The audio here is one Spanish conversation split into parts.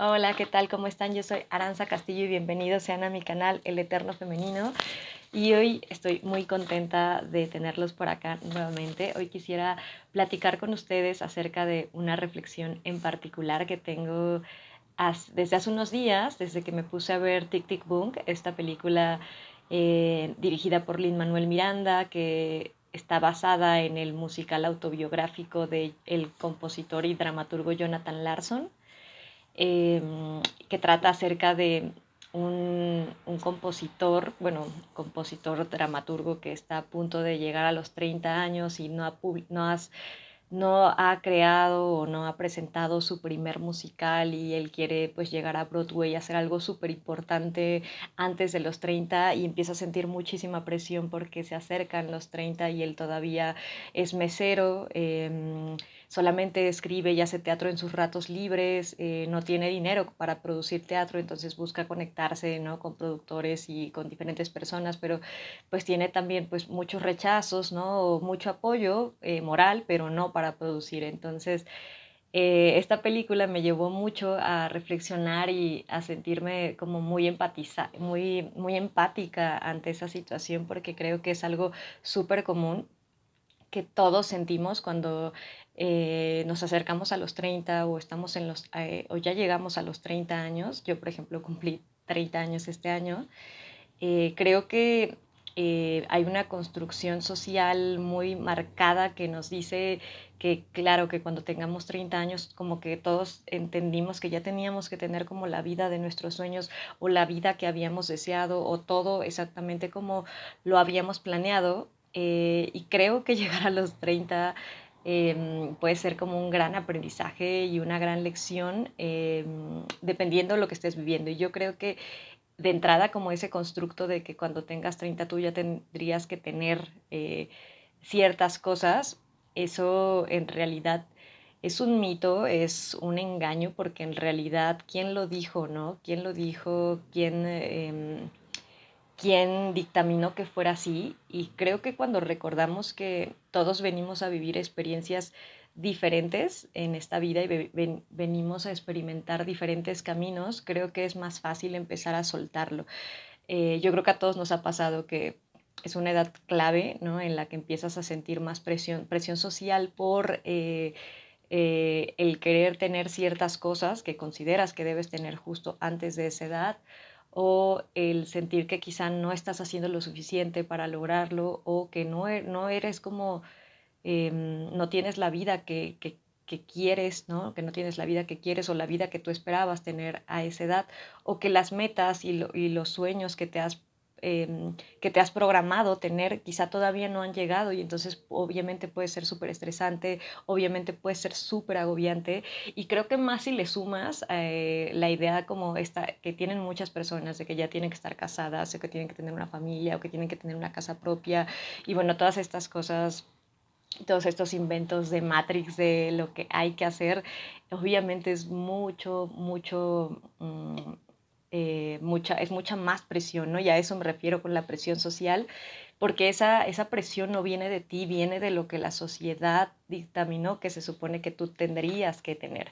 Hola, ¿qué tal? ¿Cómo están? Yo soy Aranza Castillo y bienvenidos sean a mi canal El Eterno Femenino. Y hoy estoy muy contenta de tenerlos por acá nuevamente. Hoy quisiera platicar con ustedes acerca de una reflexión en particular que tengo desde hace unos días, desde que me puse a ver Tic Tic Boom, esta película dirigida por Lin-Manuel Miranda, que está basada en el musical autobiográfico del compositor y dramaturgo Jonathan Larson, eh, que trata acerca de un compositor, bueno, compositor dramaturgo que está a punto de llegar a los 30 años y no ha creado o no ha presentado su primer musical, y él quiere pues llegar a Broadway, hacer algo súper importante antes de los 30, y empieza a sentir muchísima presión porque se acercan los 30 y él todavía es mesero, solamente escribe y hace teatro en sus ratos libres, no tiene dinero para producir teatro, entonces busca conectarse, ¿no?, con productores y con diferentes personas, pero pues tiene también pues muchos rechazos, ¿no? Mucho apoyo moral, pero no para producir. Entonces, esta película me llevó mucho a reflexionar y a sentirme como muy empática ante esa situación, porque creo que es algo súper común que todos sentimos cuando nos acercamos a los 30 o estamos o ya llegamos a los 30 años. Yo, por ejemplo, cumplí 30 años este año. Creo que hay una construcción social muy marcada que nos dice que, claro, que cuando tengamos 30 años, como que todos entendimos que ya teníamos que tener como la vida de nuestros sueños, o la vida que habíamos deseado, o todo exactamente como lo habíamos planeado. Y creo que llegar a los 30 puede ser como un gran aprendizaje y una gran lección, dependiendo de lo que estés viviendo. Y yo creo que de entrada, como ese constructo de que cuando tengas 30 tú ya tendrías que tener ciertas cosas, eso en realidad es un mito, es un engaño, porque en realidad, ¿quién lo dijo, no? ¿Quién lo dijo? ¿Quién dictaminó que fuera así? Y creo que cuando recordamos que todos venimos a vivir experiencias diferentes en esta vida y venimos a experimentar diferentes caminos, creo que es más fácil empezar a soltarlo. Yo creo que a todos nos ha pasado que es una edad clave, ¿no?, en la que empiezas a sentir más presión social por el querer tener ciertas cosas que consideras que debes tener justo antes de esa edad, o el sentir que quizá no estás haciendo lo suficiente para lograrlo, o que no eres como, no tienes la vida que quieres, ¿no? Que no tienes la vida que quieres o la vida que tú esperabas tener a esa edad, o que las metas y los sueños que te has programado tener quizá todavía no han llegado, y entonces obviamente puede ser súper estresante, obviamente puede ser súper agobiante. Y creo que más si le sumas la idea como esta que tienen muchas personas de que ya tienen que estar casadas, o que tienen que tener una familia, o que tienen que tener una casa propia, y bueno, todas estas cosas, todos estos inventos de Matrix de lo que hay que hacer, obviamente es es mucha más presión, ¿no? Y a eso me refiero con la presión social, porque esa presión no viene de ti, viene de lo que la sociedad dictaminó que se supone que tú tendrías que tener.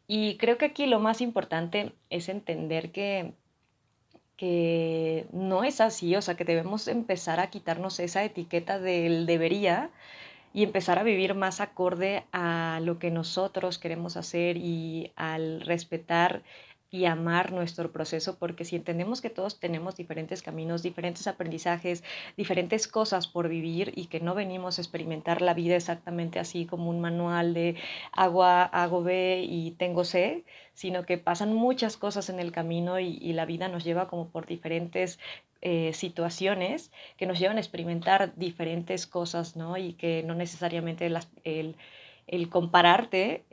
Y creo que aquí lo más importante es entender que no es así, o sea, que debemos empezar a quitarnos esa etiqueta del debería y empezar a vivir más acorde a lo que nosotros queremos hacer, y al respetar y amar nuestro proceso, porque si entendemos que todos tenemos diferentes caminos, diferentes aprendizajes, diferentes cosas por vivir, y que no venimos a experimentar la vida exactamente así como un manual de hago B y tengo C, sino que pasan muchas cosas en el camino, y la vida nos lleva como por diferentes situaciones que nos llevan a experimentar diferentes cosas, ¿no? Y que no necesariamente el compararte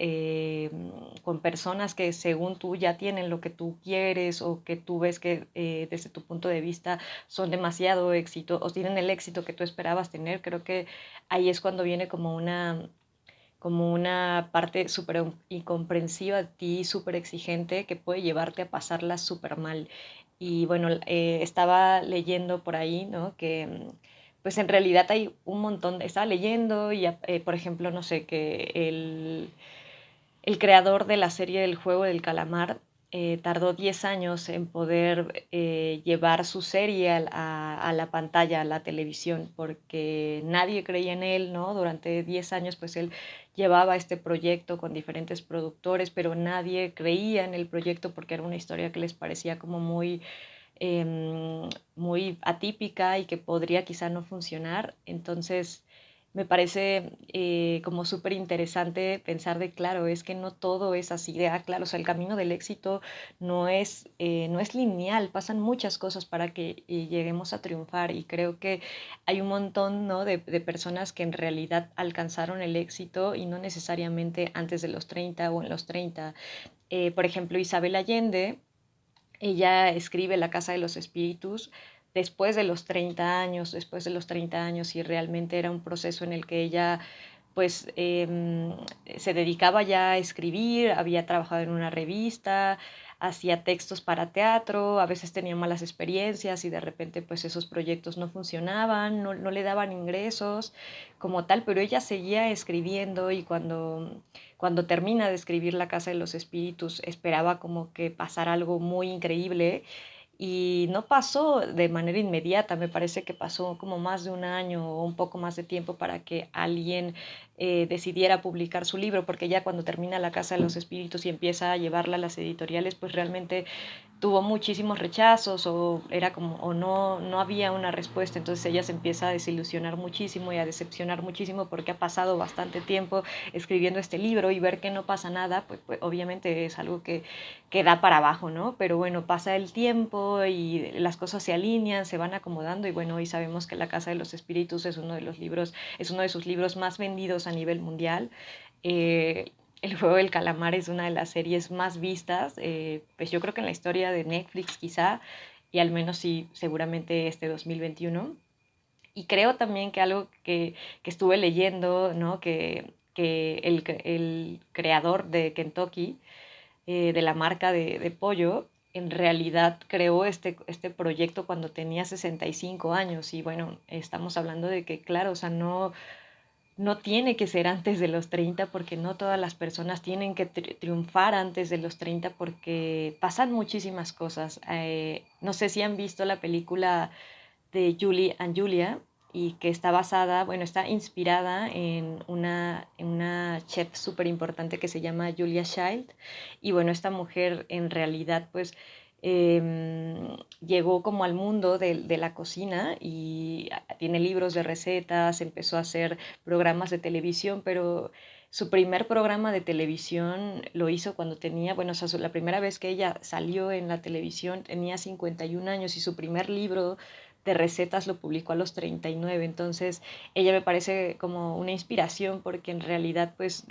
con personas que según tú ya tienen lo que tú quieres, o que tú ves que desde tu punto de vista son demasiado éxito o tienen el éxito que tú esperabas tener, creo que ahí es cuando viene como una parte súper incomprensiva de ti, súper exigente, que puede llevarte a pasarla súper mal. Y bueno, estaba leyendo por ahí, ¿no?, que pues en realidad hay un montón, estaba leyendo y, por ejemplo, no sé, que el creador de la serie del juego del calamar tardó 10 años en poder llevar su serie a la pantalla, a la televisión, porque nadie creía en él, ¿no? Durante 10 años, pues él llevaba este proyecto con diferentes productores, pero nadie creía en el proyecto porque era una historia que les parecía como muy atípica y que podría quizá no funcionar. Entonces, me parece como súper interesante pensar de, claro, es que no todo es así, de, claro, o sea, el camino del éxito no es lineal, pasan muchas cosas para que lleguemos a triunfar y creo que hay un montón, ¿no? de personas que en realidad alcanzaron el éxito y no necesariamente antes de los 30 o en los 30. Por ejemplo, Isabel Allende, ella escribe La Casa de los Espíritus después de los 30 años, después de los 30 años, y realmente era un proceso en el que ella pues se dedicaba ya a escribir, había trabajado en una revista, hacía textos para teatro, a veces tenía malas experiencias y de repente pues esos proyectos no funcionaban, no le daban ingresos como tal, pero ella seguía escribiendo y cuando termina de escribir La Casa de los Espíritus esperaba como que pasara algo muy increíble y no pasó de manera inmediata, me parece que pasó como más de un año o un poco más de tiempo para que alguien decidiera publicar su libro, porque ya cuando termina La Casa de los Espíritus y empieza a llevarla a las editoriales, pues realmente tuvo muchísimos rechazos o era como o no había una respuesta, entonces ella se empieza a desilusionar muchísimo y a decepcionar muchísimo porque ha pasado bastante tiempo escribiendo este libro y ver que no pasa nada, pues obviamente es algo que da para abajo, ¿no? Pero bueno, pasa el tiempo y las cosas se alinean, se van acomodando y bueno, hoy sabemos que La Casa de los Espíritus es uno de los libros, es uno de sus libros más vendidos a nivel mundial. El juego del calamar es una de las series más vistas, pues yo creo que en la historia de Netflix quizá, y al menos sí, seguramente este 2021. Y creo también que algo que estuve leyendo, ¿no? Que el creador de Kentucky, de la marca de pollo, en realidad creó este proyecto cuando tenía 65 años. Y bueno, estamos hablando de que, claro, o sea, no tiene que ser antes de los 30 porque no todas las personas tienen que triunfar antes de los 30 porque pasan muchísimas cosas. No sé si han visto la película de Julie and Julia y que está basada, bueno, está inspirada en una chef súper importante que se llama Julia Child. Y bueno, esta mujer en realidad pues llegó como al mundo de la cocina y tiene libros de recetas, empezó a hacer programas de televisión, pero su primer programa de televisión lo hizo cuando tenía, bueno, o sea, la primera vez que ella salió en la televisión tenía 51 años y su primer libro de recetas lo publicó a los 39. Entonces, ella me parece como una inspiración porque en realidad, pues,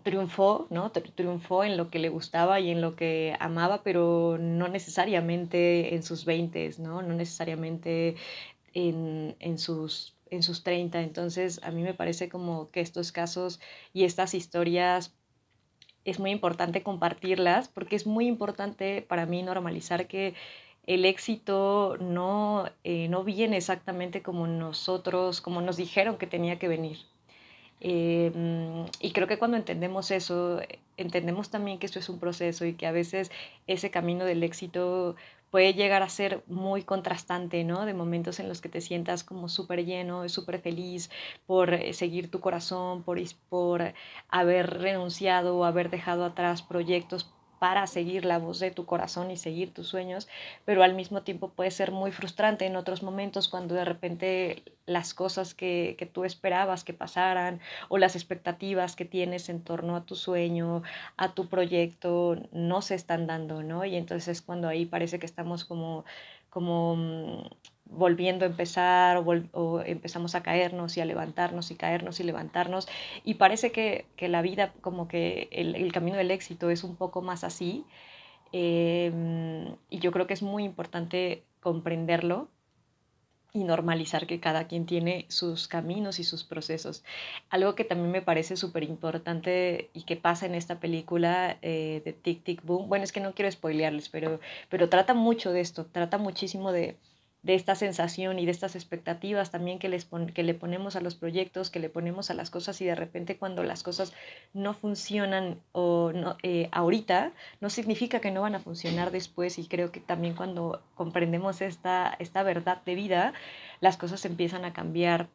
triunfó, ¿no? Triunfó en lo que le gustaba y en lo que amaba, pero no necesariamente en sus 20, ¿no? No necesariamente en sus 30. Entonces, a mí me parece como que estos casos y estas historias es muy importante compartirlas porque es muy importante para mí normalizar que el éxito no viene exactamente como nosotros, como nos dijeron que tenía que venir. Y creo que cuando entendemos eso, entendemos también que esto es un proceso y que a veces ese camino del éxito puede llegar a ser muy contrastante, ¿no? De momentos en los que te sientas como súper lleno, súper feliz por seguir tu corazón, por haber renunciado o haber dejado atrás proyectos para seguir la voz de tu corazón y seguir tus sueños, pero al mismo tiempo puede ser muy frustrante en otros momentos cuando de repente las cosas que tú esperabas que pasaran o las expectativas que tienes en torno a tu sueño, a tu proyecto, no se están dando, ¿no? Y entonces es cuando ahí parece que estamos como volviendo a empezar o empezamos a caernos y a levantarnos y caernos y levantarnos y parece que la vida como que el camino del éxito es un poco más así y yo creo que es muy importante comprenderlo y normalizar que cada quien tiene sus caminos y sus procesos. Algo que también me parece súper importante y que pasa en esta película de Tic Tic Boom, bueno, es que no quiero spoilearles, pero trata mucho de esto, trata muchísimo de esta sensación y de estas expectativas también que le ponemos a los proyectos, que le ponemos a las cosas y de repente cuando las cosas no funcionan o no, ahorita, no significa que no van a funcionar después y creo que también cuando comprendemos esta verdad de vida, las cosas empiezan a cambiar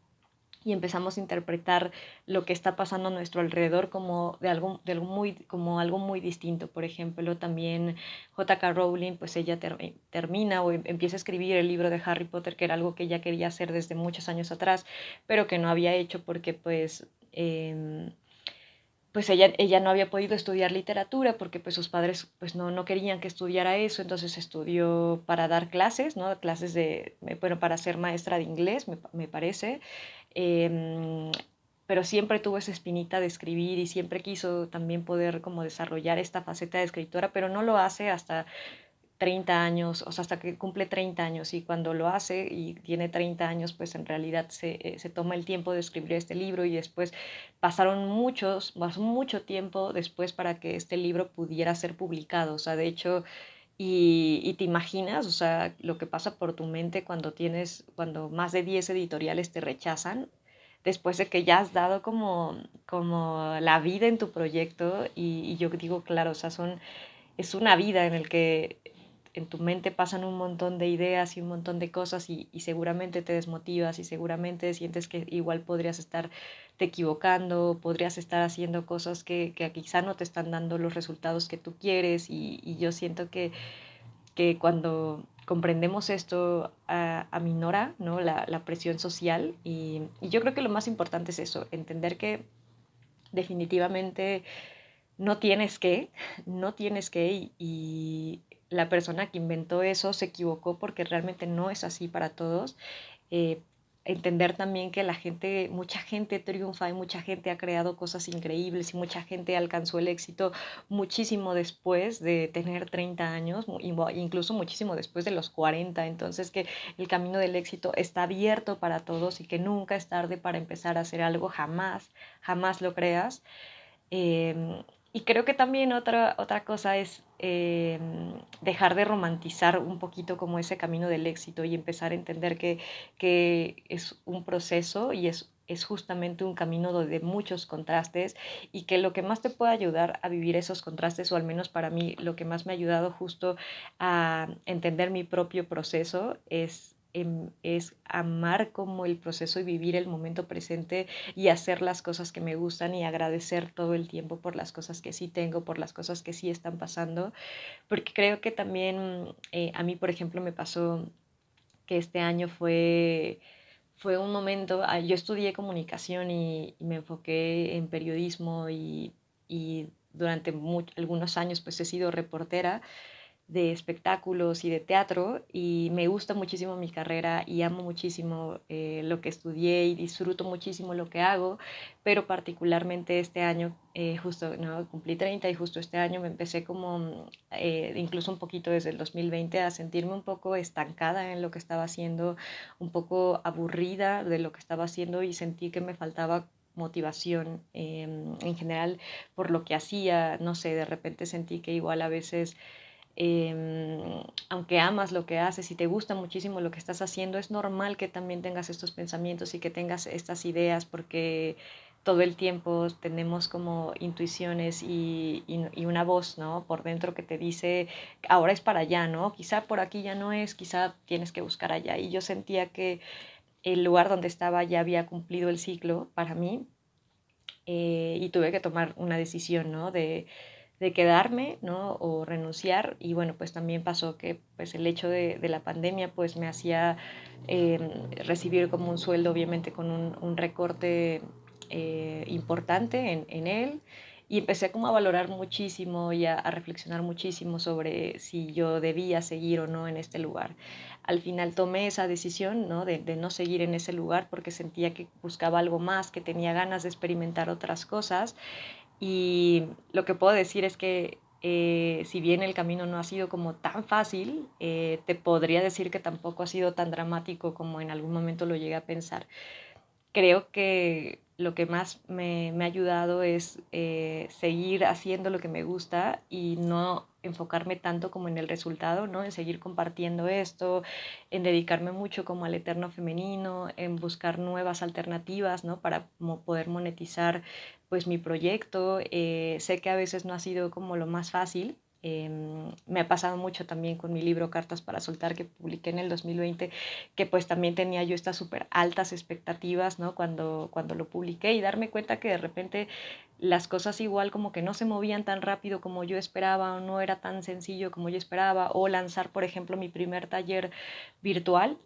y empezamos a interpretar lo que está pasando a nuestro alrededor como como algo muy distinto. Por ejemplo, también J.K. Rowling, pues ella termina o empieza a escribir el libro de Harry Potter, que era algo que ella quería hacer desde muchos años atrás, pero que no había hecho porque pues ella no había podido estudiar literatura porque pues sus padres pues no querían que estudiara eso, entonces estudió para dar clases, ¿no? Clases bueno, para ser maestra de inglés, me parece, eh, pero siempre tuvo esa espinita de escribir y siempre quiso también poder como desarrollar esta faceta de escritora, pero no lo hace hasta 30 años, o sea, hasta que cumple 30 años y cuando lo hace y tiene 30 años, pues en realidad se toma el tiempo de escribir este libro y después pasó mucho tiempo después para que este libro pudiera ser publicado, o sea, de hecho, y te imaginas, o sea, lo que pasa por tu mente cuando más de 10 editoriales te rechazan, después de que ya has dado como la vida en tu proyecto y yo digo, claro, o sea, es una vida en el que en tu mente pasan un montón de ideas y un montón de cosas y seguramente te desmotivas y seguramente sientes que igual podrías estar te equivocando, podrías estar haciendo cosas que quizá no te están dando los resultados que tú quieres y yo siento que cuando comprendemos esto aminora, ¿no? La presión social y yo creo que lo más importante es eso, entender que definitivamente no tienes que, no tienes que, y la persona que inventó eso se equivocó porque realmente no es así para todos. Eh, Entender también que mucha gente triunfa y mucha gente ha creado cosas increíbles y mucha gente alcanzó el éxito muchísimo después de tener 30 años, incluso muchísimo después de los 40. Entonces que el camino del éxito está abierto para todos y que nunca es tarde para empezar a hacer algo, jamás, jamás lo creas. Y creo que también otra cosa es dejar de romantizar un poquito como ese camino del éxito y empezar a entender que es un proceso y es justamente un camino de muchos contrastes y que lo que más te puede ayudar a vivir esos contrastes, o al menos para mí lo que más me ha ayudado justo a entender mi propio proceso es amar como el proceso y vivir el momento presente y hacer las cosas que me gustan y agradecer todo el tiempo por las cosas que sí tengo, por las cosas que sí están pasando, porque creo que también a mí, por ejemplo, me pasó que este año fue un momento, yo estudié comunicación y me enfoqué en periodismo y durante algunos años pues he sido reportera de espectáculos y de teatro y me gusta muchísimo mi carrera y amo muchísimo lo que estudié y disfruto muchísimo lo que hago, pero particularmente este año, justo, ¿no? Cumplí 30 y justo este año me empecé como, incluso un poquito desde el 2020, a sentirme un poco estancada en lo que estaba haciendo, un poco aburrida de lo que estaba haciendo y sentí que me faltaba motivación en general por lo que hacía, no sé, de repente sentí que igual a veces aunque amas lo que haces y te gusta muchísimo lo que estás haciendo, es normal que también tengas estos pensamientos y que tengas estas ideas porque todo el tiempo tenemos como intuiciones y una voz, ¿no? Por dentro que te dice, ahora es para allá, ¿no? Quizá por aquí ya no es, quizá tienes que buscar allá. Y yo sentía que el lugar donde estaba ya había cumplido el ciclo para mí y tuve que tomar una decisión, ¿no? De quedarme, ¿no? O renunciar. Y bueno, pues también pasó que pues el hecho de la pandemia pues me hacía recibir como un sueldo, obviamente con un recorte importante en él. Y empecé como a valorar muchísimo y a reflexionar muchísimo sobre si yo debía seguir o no en este lugar. Al final tomé esa decisión, ¿no? De no seguir en ese lugar porque sentía que buscaba algo más, que tenía ganas de experimentar otras cosas y lo que puedo decir es que si bien el camino no ha sido como tan fácil, te podría decir que tampoco ha sido tan dramático como en algún momento lo llegué a pensar. creo que lo que más me ha ayudado es seguir haciendo lo que me gusta y no enfocarme tanto como en el resultado, ¿no? En seguir compartiendo esto, en dedicarme mucho como al eterno femenino, en buscar nuevas alternativas, ¿no? Para poder monetizar pues mi proyecto. Sé que a veces no ha sido como lo más fácil. Me ha pasado mucho también con mi libro Cartas para Soltar que publiqué en el 2020, que pues también tenía yo estas súper altas expectativas, ¿no? Cuando lo publiqué y darme cuenta que de repente las cosas igual como que no se movían tan rápido como yo esperaba o no era tan sencillo como yo esperaba, o lanzar, por ejemplo, mi primer taller virtual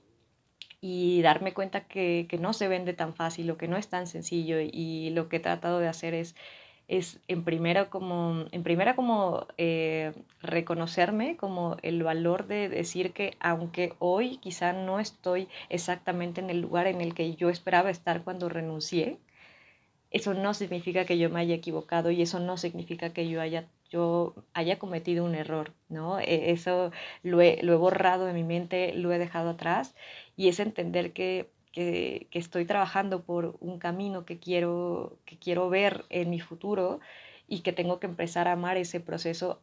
y darme cuenta que no se vende tan fácil o que no es tan sencillo y lo que he tratado de hacer es en primera como reconocerme como el valor de decir que aunque hoy quizá no estoy exactamente en el lugar en el que yo esperaba estar cuando renuncié, eso no significa que yo me haya equivocado y eso no significa que yo haya cometido un error, ¿no? Eso lo he borrado de mi mente, lo he dejado atrás y es entender que estoy trabajando por un camino que quiero ver en mi futuro y que tengo que empezar a amar ese proceso.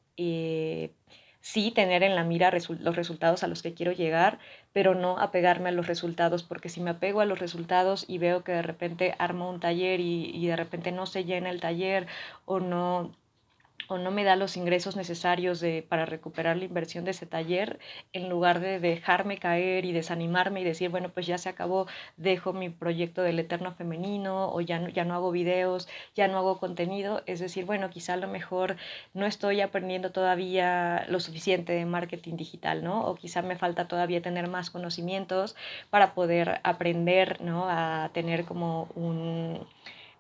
Sí tener en la mira los resultados a los que quiero llegar, pero no apegarme a los resultados, porque si me apego a los resultados y veo que de repente armo un taller y de repente no se llena el taller o no me da los ingresos necesarios para recuperar la inversión de ese taller, en lugar de dejarme caer y desanimarme y decir, bueno, pues ya se acabó, dejo mi proyecto del eterno femenino o ya no hago videos, ya no hago contenido, es decir, bueno, quizá a lo mejor no estoy aprendiendo todavía lo suficiente de marketing digital, ¿no? O quizá me falta todavía tener más conocimientos para poder aprender, ¿no? A tener como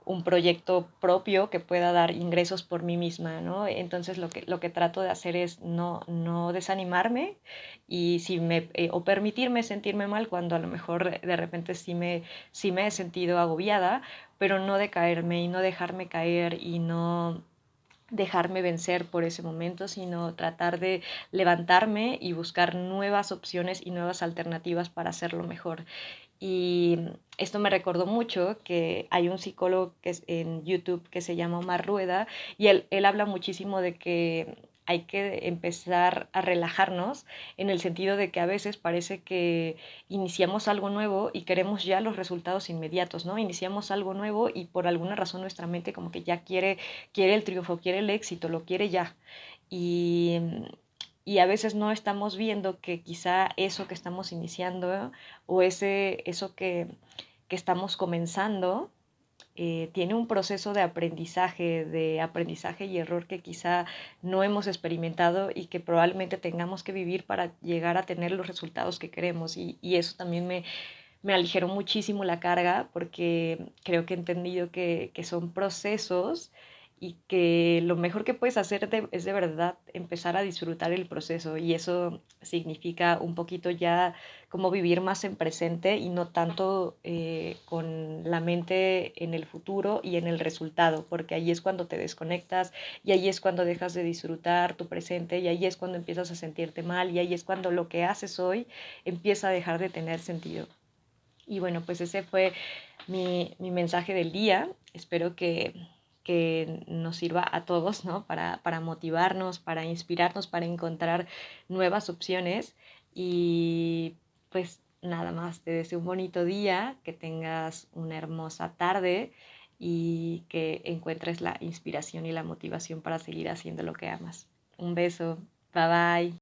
un proyecto propio que pueda dar ingresos por mí misma, ¿no? Entonces lo que trato de hacer es no desanimarme y o permitirme sentirme mal cuando a lo mejor de repente sí me he sentido agobiada, pero no decaerme y no dejarme caer y no dejarme vencer por ese momento, sino tratar de levantarme y buscar nuevas opciones y nuevas alternativas para hacerlo mejor. Y esto me recordó mucho que hay un psicólogo que es en YouTube que se llama Omar Rueda y él habla muchísimo de que hay que empezar a relajarnos en el sentido de que a veces parece que iniciamos algo nuevo y queremos ya los resultados inmediatos, ¿no? Iniciamos algo nuevo y por alguna razón nuestra mente como que ya quiere el triunfo, quiere el éxito, lo quiere ya. Y, y a veces no estamos viendo que quizá eso que estamos iniciando o eso que estamos comenzando tiene un proceso de aprendizaje y error que quizá no hemos experimentado y que probablemente tengamos que vivir para llegar a tener los resultados que queremos. Y eso también me aligeró muchísimo la carga porque creo que he entendido que son procesos y que lo mejor que puedes hacer es de verdad empezar a disfrutar el proceso y eso significa un poquito ya como vivir más en presente y no tanto con la mente en el futuro y en el resultado, porque ahí es cuando te desconectas y ahí es cuando dejas de disfrutar tu presente y ahí es cuando empiezas a sentirte mal y ahí es cuando lo que haces hoy empieza a dejar de tener sentido. Y bueno, pues ese fue mi mensaje del día. Espero que nos sirva a todos, ¿no? Para motivarnos, para inspirarnos, para encontrar nuevas opciones. Y pues nada más, te deseo un bonito día, que tengas una hermosa tarde y que encuentres la inspiración y la motivación para seguir haciendo lo que amas. Un beso. Bye bye.